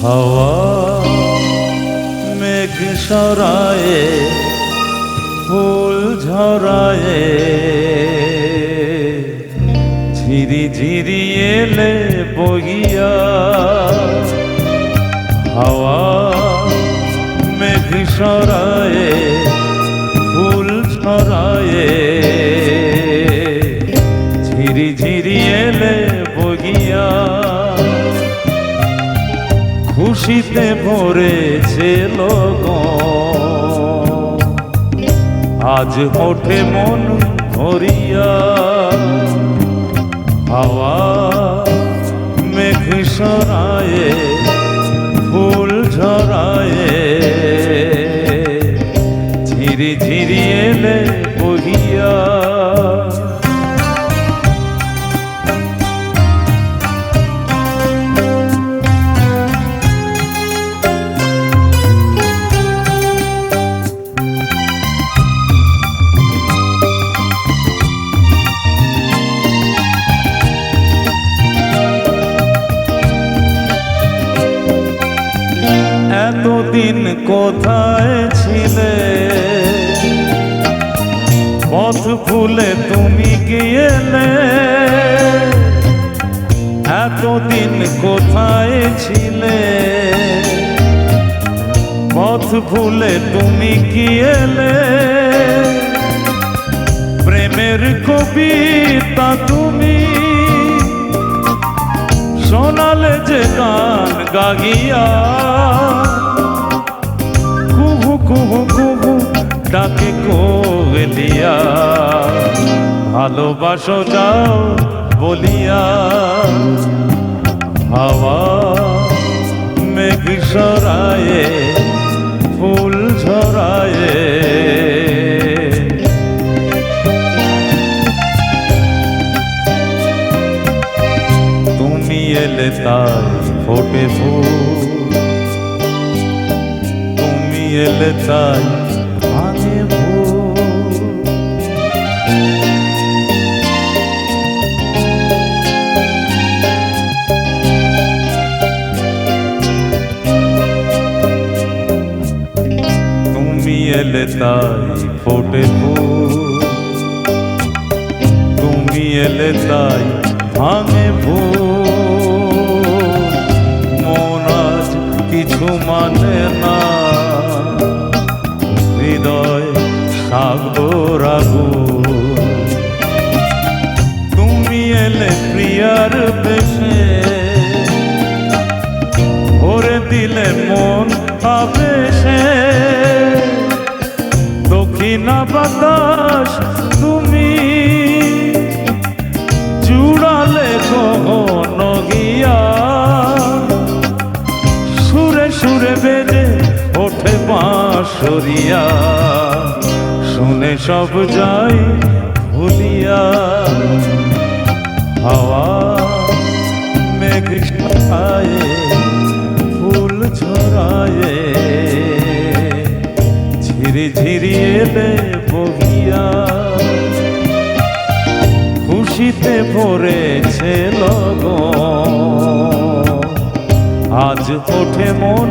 হাওয়া মেঘ সরায়ে ফুল ঝরায়ে ঝিরি ঝিরি এলে বহিয়া। হাওয়া মেঘ সরায়ে ফুল ঝরায়ে ঝিরি ঝিরি এলে বহিয়া। খুশিতে ভরেছে লগন আজ ওঠে মন ভরিয়া। হাওয়া মেঘ সরায়ে ফুল ঝরায়ে ঝিরি ঝিরি এলে বহিয়া। এতদিন কোথায় ছিলে পথ ভুলে তুমি গিয়েলে। এতদিন কোথায় ছিলে পথ ভুলে তুমি গিয়েলে। প্রেমের কবিতা তুমি শোনালে যে গান গাহিয়া। কুহু কুহু কুহু ডাকে কোয়েলিয়া ভালোবাসো যাও বলিয়া। হাওয়া মেঘ সরায়ে ফুল ঝরায়ে তুমি এলে তাই ফোটে ফুল। তুমি এলে তাই ভাঙে ভুল। তুমি এলে তাই ফোটে ফুল। তুমি এলে তাই ভাঙে ভুল। মন আজ কিছু মানে না হৃদয় সাগর আগুন। তুমি এলে প্রিয়ার বেশে ভরে দিলে মন আবেশে। দক্ষিণা বাতাস তুমি জুড়ালে গগন গিয়া। সুরে সুরে বেজে ওঠে বাঁশরিয়া শুনে সব যাই ভুলিয়া। হাওয়া মেঘ সরায়ে ফুল ঝরায়ে ঝিরি ঝিরি এলে বহিয়া। খুশিতে ভরেছে লগন আজ ওঠে মন